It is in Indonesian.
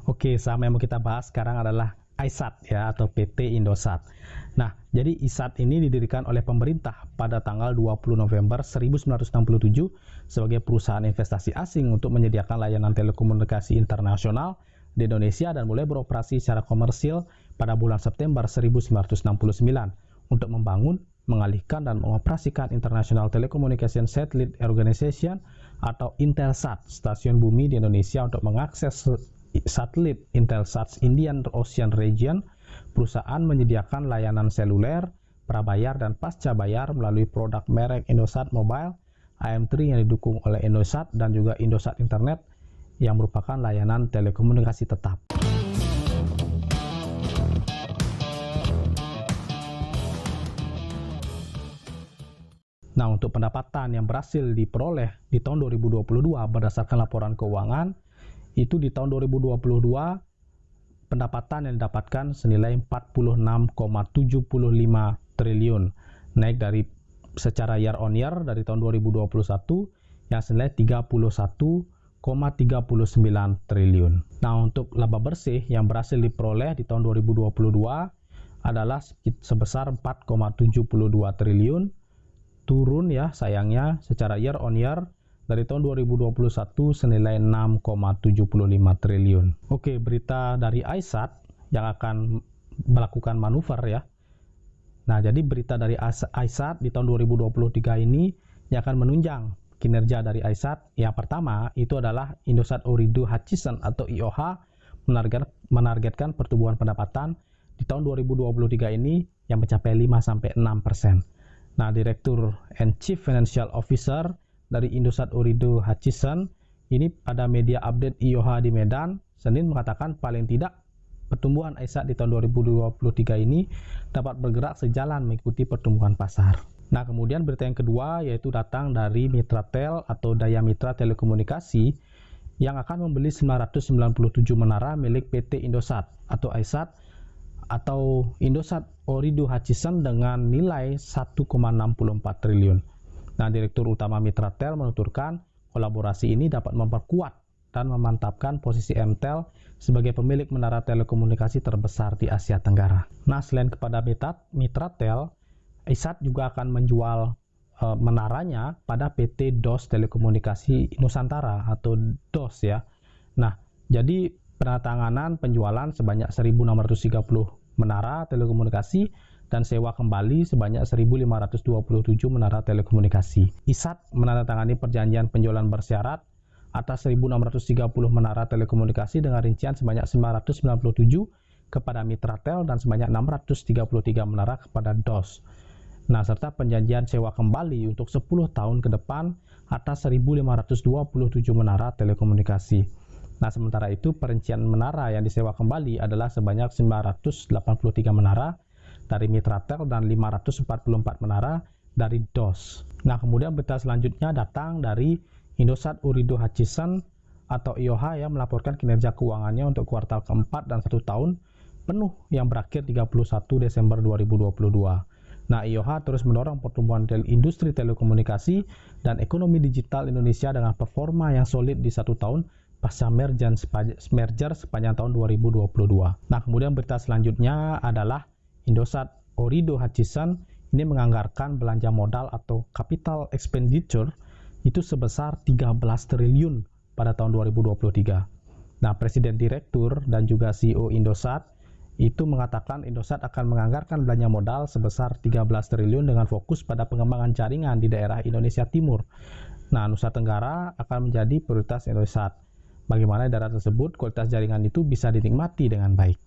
Oke, saham yang mau kita bahas sekarang adalah iSAT ya, atau PT Indosat. Nah, jadi iSAT ini didirikan oleh pemerintah pada tanggal 20 November 1967 sebagai perusahaan investasi asing untuk menyediakan layanan telekomunikasi internasional di Indonesia dan mulai beroperasi secara komersil pada bulan September 1969 untuk membangun, mengalihkan, dan mengoperasikan International Telecommunication Satellite Organization atau Intelsat, stasiun bumi di Indonesia untuk mengakses satelit Intelsat Indian Ocean Region. Perusahaan menyediakan layanan seluler, prabayar, dan pasca bayar melalui produk merek Indosat Mobile, AM3 yang didukung oleh Indosat, dan juga Indosat Internet yang merupakan layanan telekomunikasi tetap. Nah, untuk pendapatan yang berhasil diperoleh di tahun 2022 berdasarkan laporan keuangan, itu di tahun 2022 pendapatan yang didapatkan senilai 46,75 triliun, naik dari secara year on year dari tahun 2021 yang senilai 31,39 triliun. Nah, untuk laba bersih yang berhasil diperoleh di tahun 2022 adalah sebesar 4,72 triliun, turun ya sayangnya secara year on year dari tahun 2021 senilai 6,75 triliun. Oke, berita dari iSAT yang akan melakukan manuver ya. Nah, jadi berita dari iSAT di tahun 2023 ini yang akan menunjang kinerja dari iSAT. Yang pertama itu adalah Indosat Ooredoo Hutchison atau IOH menargetkan pertumbuhan pendapatan di tahun 2023 ini yang mencapai 5-6%. Nah, Direktur and Chief Financial Officer dari Indosat Ooredoo Hutchison ini pada media update IOH di Medan Senin mengatakan paling tidak pertumbuhan iSAT di tahun 2023 ini dapat bergerak sejalan mengikuti pertumbuhan pasar. Nah, kemudian berita yang kedua yaitu datang dari Mitratel atau Daya Mitra Telekomunikasi yang akan membeli 997 menara milik PT Indosat atau iSAT atau Indosat Ooredoo Hutchison dengan nilai 1,64 triliun. Nah, Direktur Utama Mitratel menuturkan kolaborasi ini dapat memperkuat dan memantapkan posisi MTEL sebagai pemilik menara telekomunikasi terbesar di Asia Tenggara. Nah, selain kepada Mitratel, iSAT juga akan menjual menaranya pada PT DOS Telekomunikasi Nusantara atau DOS ya. Nah, jadi penandatanganan penjualan sebanyak 1.630 menara telekomunikasi dan sewa kembali sebanyak 1.527 menara telekomunikasi. iSAT menandatangani perjanjian penjualan bersyarat atas 1.630 menara telekomunikasi dengan rincian sebanyak 997 kepada Mitratel dan sebanyak 633 menara kepada DOS. Nah, serta perjanjian sewa kembali untuk 10 tahun ke depan atas 1.527 menara telekomunikasi. Nah, sementara itu perincian menara yang disewa kembali adalah sebanyak 983 menara dari Mitratel dan 544 menara dari DOS. Nah, kemudian berita selanjutnya datang dari Indosat Ooredoo Hutchison atau IOH yang melaporkan kinerja keuangannya untuk kuartal keempat dan 1 tahun penuh yang berakhir 31 Desember 2022. Nah, IOH terus mendorong pertumbuhan industri telekomunikasi dan ekonomi digital Indonesia dengan performa yang solid di 1 tahun pasca merger sepanjang tahun 2022. Nah, kemudian berita selanjutnya adalah Indosat Ooredoo Hutchison ini menganggarkan belanja modal atau capital expenditure itu sebesar 13 triliun pada tahun 2023. Nah, Presiden Direktur dan juga CEO Indosat itu mengatakan Indosat akan menganggarkan belanja modal sebesar 13 triliun dengan fokus pada pengembangan jaringan di daerah Indonesia Timur. Nah, Nusa Tenggara akan menjadi prioritas Indosat. Bagaimana daerah tersebut kualitas jaringan itu bisa dinikmati dengan baik.